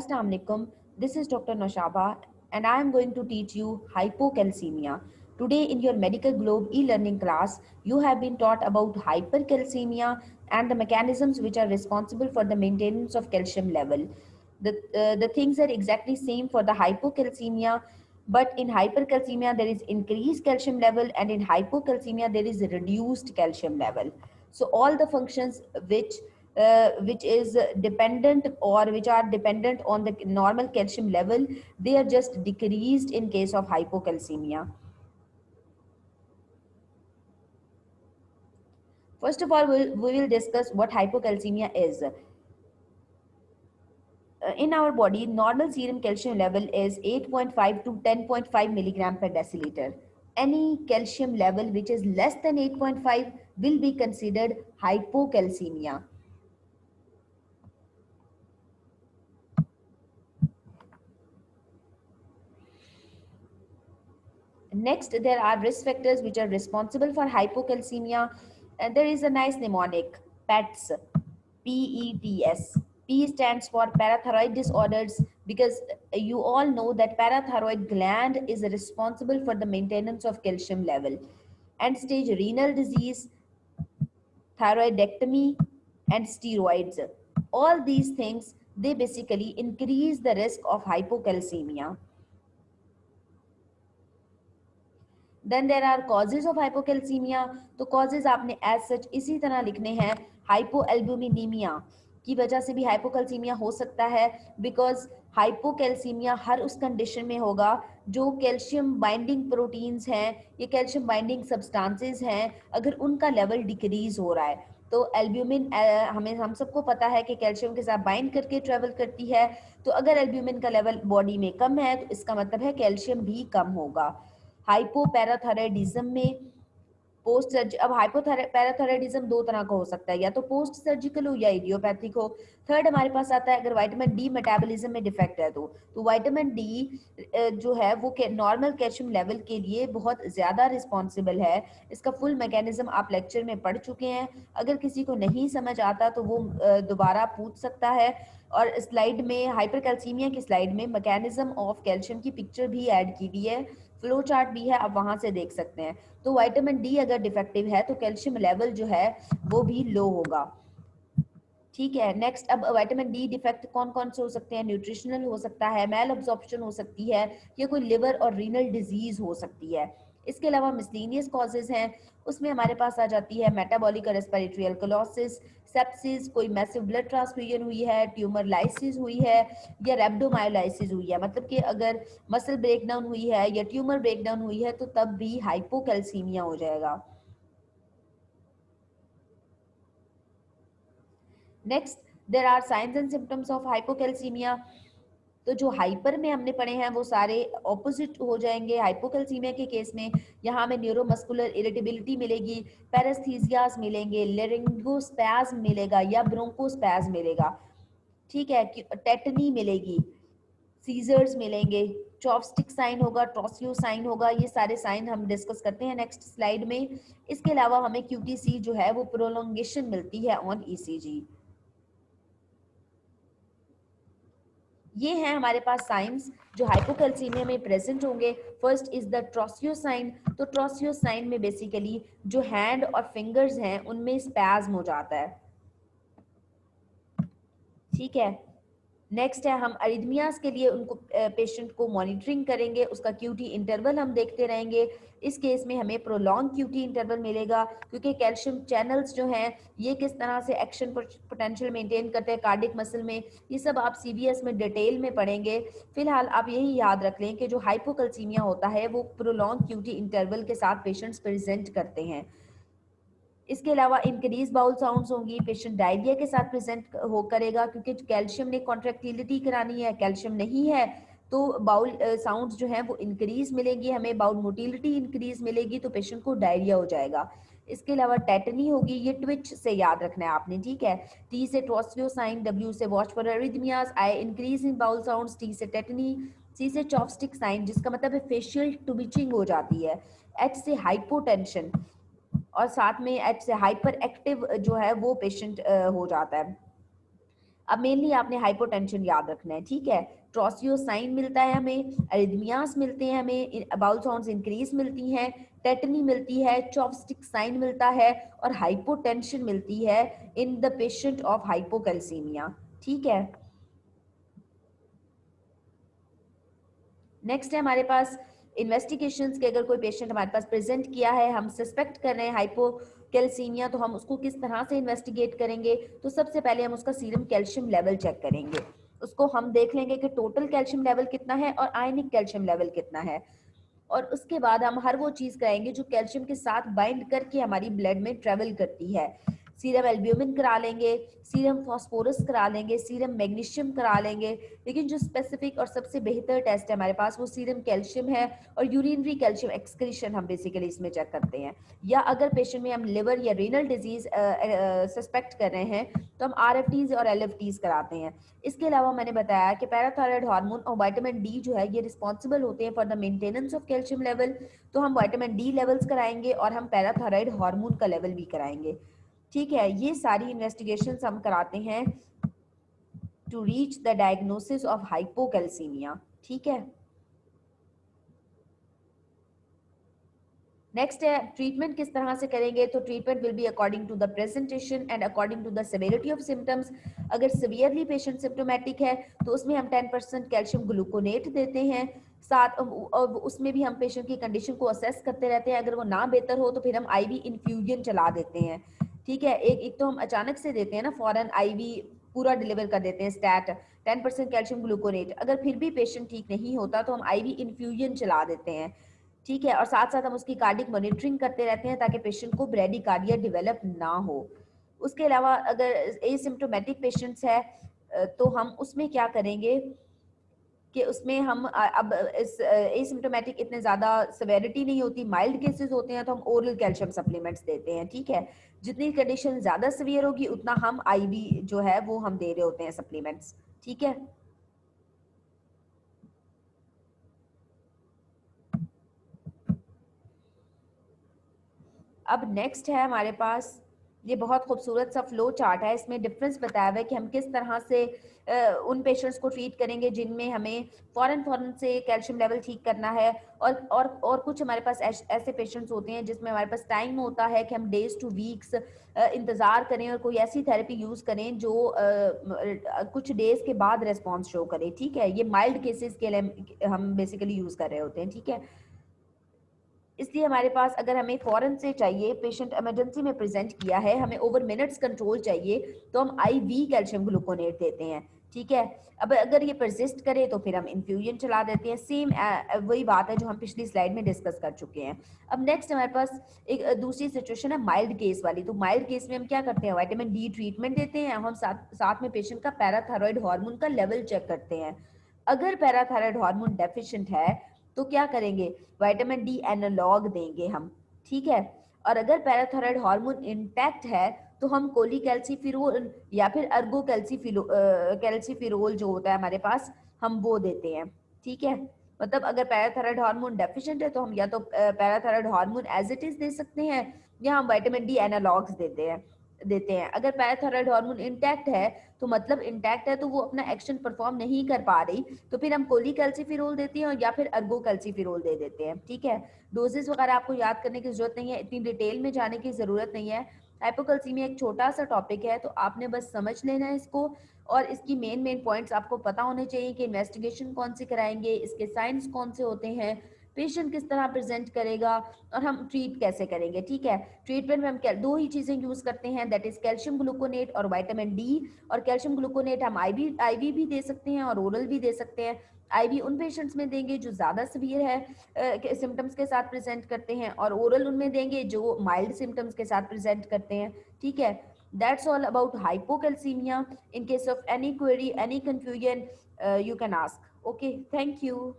Assalamu alaikum. This is Dr. Noshaba and I am going to teach you hypocalcemia. Today in your Medical Globe e-learning class, you have been taught about hypercalcemia and the mechanisms which are responsible for the maintenance of calcium level. The things are exactly same for the hypocalcemia, but in hypercalcemia there is increased calcium level and in hypocalcemia there is reduced calcium level. So all the functions which is dependent or which are dependent on the normal calcium level, they are just decreased in case of hypocalcemia. First of all, we will discuss what hypocalcemia is. In our body, normal serum calcium level is 8.5 to 10.5 milligram per deciliter. Any calcium level which is less than 8.5 will be considered hypocalcemia. Next, there are risk factors which are responsible for hypocalcemia. And there is a nice mnemonic, PETS, PETS. P stands for parathyroid disorders because you all know that parathyroid gland is responsible for the maintenance of calcium level. End stage renal disease, thyroidectomy, and steroids. All these things, they basically increase the risk of hypocalcemia. Then there are causes of hypocalcaemia. तो causes आपने as such इसी तरह लिखने हैं. हाइपोएल्ब्यूमिनीमिया की वजह से भी हाइपोकैल्सीमिया हो सकता है, बिकॉज हाइपोकैल्सीमिया हर उस कंडीशन में होगा जो कैल्शियम बाइंडिंग प्रोटीन्स हैं, ये कैल्शियम बाइंडिंग सब्सटेंसेस हैं, अगर उनका लेवल डिक्रीज हो रहा है. तो एल्ब्यूमिन हम सबको पता है कि कैल्शियम के साथ बाइंड करके ट्रेवल करती है. तो अगर एल्ब्यूमिन का लेवल बॉडी में कम है तो इसका मतलब है कैल्शियम भी कम होगा. हाइपोपैराथायराइडिज्म में पोस्ट सर्ज अब हाइपोपैराथायराइडिज्म दो तरह का हो सकता है, या तो पोस्ट सर्जिकल हो या इडियोपैथिक हो. थर्ड हमारे पास आता है अगर विटामिन डी मेटाबॉलिज्म में डिफेक्ट है तो विटामिन डी जो है वो नॉर्मल कैल्शियम लेवल के लिए बहुत ज़्यादा रिस्पॉन्सिबल है. इसका फुल मैकेनिज्म आप लेक्चर में पढ़ चुके हैं. अगर किसी को नहीं समझ आता तो वो दोबारा पूछ सकता है. और स्लाइड में हाइपरकैल्सीमिया की स्लाइड में मैकेनिज्म ऑफ कैल्शियम की पिक्चर भी ऐड की हुई है, फ्लो चार्ट भी है, आप वहां से देख सकते हैं. तो विटामिन डी अगर डिफेक्टिव है तो कैल्शियम लेवल जो है वो भी लो होगा. ठीक है. नेक्स्ट, अब विटामिन डी डिफेक्ट कौन कौन से हो सकते हैं? न्यूट्रिशनल हो सकता है, मेल अब्जॉर्प्शन हो सकती है, या कोई लिवर और रीनल डिजीज हो सकती है. इसके अलावा मिसलीनियस कॉजेज हैं, उसमें हमारे पास आ जाती है मेटाबॉलिक और रेस्पिरेटरी अल्कलोसिस, सेप्सिस, कोई मैसिव ब्लड ट्रांसफ्यूजन हुई है, ट्यूमर लाइसिस हुई है, या रेब्डोमायोलाइसिस हुई है. मतलब कि अगर मसल ब्रेकडाउन हुई है या ट्यूमर ब्रेकडाउन हुई है तो तब भी हाइपोकैल्सीमिया हो जाएगा. Next, there are signs and symptoms of hypocalcaemia. तो जो हाइपर में हमने पढ़े हैं वो सारे ऑपोजिट हो जाएंगे हाइपोकैल्सीमिया के केस में. यहाँ हमें न्यूरोमस्कुलर इरिटेबिलिटी मिलेगी, पैरास्थीसियास मिलेंगे, लेरिंगोस्पैज्म मिलेगा या ब्रोंकोस्पैज्म मिलेगा. ठीक है. टेटनी मिलेगी, सीजर्स मिलेंगे, चॉपस्टिक साइन होगा, ट्रोसियो साइन होगा. ये सारे साइन हम डिस्कस करते हैं नेक्स्ट स्लाइड में. इसके अलावा हमें क्यूटीसी जो है वो प्रोलोंगेशन मिलती है ऑन ईसीजी. ये हैं हमारे पास साइंस जो हाइपोकैल्सीमिया में प्रेजेंट होंगे. First is the Trousseau sign. तो ट्रोसियो साइन में बेसिकली जो हैंड और फिंगर्स हैं उनमें स्पैज्म हो जाता है. ठीक है. नेक्स्ट है हम अरिथमियास के लिए उनको पेशेंट को मॉनिटरिंग करेंगे, उसका क्यूटी इंटरवल हम देखते रहेंगे. इस केस में हमें प्रोलॉन्ग क्यूटी इंटरवल मिलेगा क्योंकि कैल्शियम चैनल्स जो हैं ये किस तरह से एक्शन पोटेंशियल मेंटेन करते हैं कार्डिक मसल में, ये सब आप सीवीएस में डिटेल में पढ़ेंगे. फिलहाल आप यही याद रख लें कि जो हाइपोकैल्सीमिया होता है वो प्रोलॉन्ग क्यूटी इंटरवल के साथ पेशेंट्स प्रेजेंट करते हैं. इसके अलावा इंक्रीज बाउल साउंड्स होंगी, पेशेंट डायरिया के साथ प्रेजेंट हो करेगा क्योंकि कैल्शियम ने कॉन्ट्रैक्टिलिटी करानी है, कैल्शियम नहीं है तो बाउल साउंड्स जो हैं वो इंक्रीज मिलेंगी हमें, बाउल मोटिलिटी इंक्रीज मिलेगी तो पेशेंट को डायरिया हो जाएगा. इसके अलावा टेटनी होगी, ये ट्विच से याद रखना है आपने. ठीक है. टी से ट्रोसियो साइन, डब्ल्यू से watch for arrhythmias, I increase in bowel sounds, T से टेटनी, सी से चॉपस्टिक साइन जिसका मतलब है फेशियल ट्विचिंग हो जाती है, एच से हाइपोटेंशन और साथ में एच से हाइपर एक्टिव जो है वो पेशेंट हो जाता है. अब मेनली आपने हाइपोटेंशन याद रखना है, ठीक है। ट्रोसियोसाइन मिलता है हमें, अरिथमियास मिलते हैं हमें, बाउल साउंड्स इंक्रीज मिलती हैं, टेटनी मिलती है, चॉपस्टिक साइन मिलता है और हाइपोटेंशन मिलती है in the patient of hypocalcaemia, ठीक है। नेक्स्ट है हमारे पास इन्वेस्टिगेशंस के, अगर कोई पेशेंट हमारे पास प्रेजेंट किया है, हम सस्पेक्ट कर रहे हैं हाइपोकैल्सीमिया, तो हम उसको किस तरह से इन्वेस्टिगेट करेंगे। तो सबसे पहले हम उसका सीरम कैल्शियम लेवल चेक करेंगे। उसको हम देख लेंगे कि टोटल कैल्शियम लेवल कितना है और आयनिक कैल्शियम लेवल कितना है, और उसके बाद हम हर वो चीज़ कराएंगे जो कैल्शियम के साथ बाइंड करके हमारी ब्लड में ट्रेवल करती है। सीरम एल्ब्यूमिन करा लेंगे, सीरम फास्फोरस करा लेंगे, सीरम मैग्नीशियम करा लेंगे, लेकिन जो स्पेसिफिक और सबसे बेहतर टेस्ट है हमारे पास वो सीरम कैल्शियम है, और यूरिनरी कैल्शियम एक्सक्रीशन हम बेसिकली इसमें चेक करते हैं। या अगर पेशेंट में हम लिवर या रीनल डिजीज सस्पेक्ट कर रहे हैं तो हम RFTs और LFTs कराते हैं। इसके अलावा मैंने बताया कि पैराथायराइड हार्मोन और विटामिन डी जो है ये रिस्पॉन्सिबल होते हैं for the maintenance of calcium level, तो हम विटामिन डी लेवल्स कराएंगे और हम पैराथायराइड हार्मोन का लेवल भी कराएंगे, ठीक है। ये सारी इन्वेस्टिगेशंस हम कराते हैं to reach the diagnosis of hypocalcaemia, ठीक है। नेक्स्ट है ट्रीटमेंट किस तरह से करेंगे। तो treatment will be according to the presentation and according to the severity of symptoms. अगर सिवियरली पेशेंट सिम्टोमेटिक है तो उसमें हम 10% कैल्शियम ग्लूकोनेट देते हैं, साथ उसमें भी हम पेशेंट की कंडीशन को असेस करते रहते हैं। अगर वो ना बेहतर हो तो फिर हम IV इन्फ्यूजन चला देते हैं, ठीक है। एक तो हम अचानक से देते हैं ना, फॉरन IV पूरा डिलीवर कर देते हैं स्टैट 10% कैल्शियम ग्लूकोनेट। अगर फिर भी पेशेंट ठीक नहीं होता तो हम IV इन्फ्यूजन चला देते हैं, ठीक है। और साथ साथ हम उसकी कार्डिक मॉनिटरिंग करते रहते हैं ताकि पेशेंट को ब्रेडिकार्डिया डेवलप ना हो। उसके अलावा अगर एसिम्प्टोमेटिक पेशेंट्स है तो हम उसमें क्या करेंगे कि उसमें हम अब इस एसिम्प्टोमेटिक इतने ज़्यादा सेवेरिटी नहीं होती, माइल्ड केसेस होते हैं, तो हम ओरल कैल्शियम सप्लीमेंट्स देते हैं, ठीक है। जितनी कंडीशन ज़्यादा सीवियर होगी उतना हम IV जो है वो हम दे रहे होते हैं सप्लीमेंट्स, ठीक है। अब नेक्स्ट है हमारे पास, ये बहुत खूबसूरत सा फ्लो चार्ट है, इसमें डिफरेंस बताया हुआ है कि हम किस तरह से उन पेशेंट्स को ट्रीट करेंगे जिनमें हमें फ़ौरन से कैल्शियम लेवल ठीक करना है, और कुछ हमारे पास ऐसे पेशेंट्स होते हैं जिसमें हमारे पास टाइम होता है कि हम डेज टू वीक्स इंतज़ार करें और कोई ऐसी थेरेपी यूज़ करें जो कुछ डेज के बाद रिस्पॉन्स शो करे, ठीक है। ये माइल्ड केसेस के लिए हम बेसिकली यूज़ कर रहे होते हैं, ठीक है। इसलिए हमारे पास अगर हमें फ़ौरन से चाहिए, पेशेंट इमरजेंसी में प्रेजेंट किया है, हमें ओवर मिनट्स कंट्रोल चाहिए, तो हम IV कैल्शियम ग्लूकोनेट देते हैं, ठीक है। अब अगर ये परसिस्ट करे तो फिर हम इन्फ्यूजन चला देते हैं। सेम वही बात है जो हम पिछली स्लाइड में डिस्कस कर चुके हैं। अब नेक्स्ट हमारे पास एक दूसरी सिचुएशन है माइल्ड केस वाली। तो माइल्ड केस में हम क्या करते हैं, विटामिन D ट्रीटमेंट देते हैं, हम साथ में पेशेंट का पैराथायरॉयड हार्मोन का लेवल चेक करते हैं। अगर पैराथायरॉयड हार्मोन डेफिशिएंट है तो क्या करेंगे, विटामिन D एनालॉग देंगे हम, ठीक है। और अगर पैराथायरॉयड हार्मोन इंटैक्ट है तो हम कोलीकैल्सिफेरोल या फिर अर्गो कैल्सिफेरोल जो होता है हमारे पास, हम वो देते हैं, ठीक है। मतलब अगर पैराथायरॉयड हार्मोन डेफिशिएंट है तो हम या तो parathyroid hormone as it is दे सकते हैं या हम विटामिन D एनालॉग्स देते हैं। अगर पैराथायरॉयड हार्मोन इंटैक्ट है तो मतलब इंटैक्ट है तो वो अपना एक्शन परफॉर्म नहीं कर पा रही, तो फिर हम कोलीकैल्सिफेरोल देते हैं और या फिर अर्गो कैल्सिफेरोल दे देते हैं, ठीक है। डोजेस वगैरह आपको याद करने की जरूरत नहीं है, इतनी डिटेल में जाने की जरूरत नहीं है। हाइपोकैल्सीमिया एक छोटा सा टॉपिक है, तो आपने बस समझ लेना है इसको, और इसकी मेन पॉइंट्स आपको पता होने चाहिए कि इन्वेस्टिगेशन कौन सी कराएंगे, इसके साइंस कौन से होते हैं, पेशेंट किस तरह प्रेजेंट करेगा और हम ट्रीट कैसे करेंगे, ठीक है। ट्रीटमेंट में हम दो ही चीज़ें यूज़ करते हैं, दैट इज कैल्शियम ग्लूकोनेट और विटामिन D। और कैल्शियम ग्लूकोनेट हम IV भी दे सकते हैं और ओरल भी दे सकते हैं। IV उन पेशेंट्स में देंगे जो ज़्यादा सीवियर है सिम्टम्स के साथ प्रेजेंट करते हैं, और ओरल उनमें देंगे जो माइल्ड सिम्टम्स के साथ प्रेजेंट करते हैं, ठीक है। That's all about hypocalcaemia. In case of any query, any confusion, you can ask. Okay, thank you.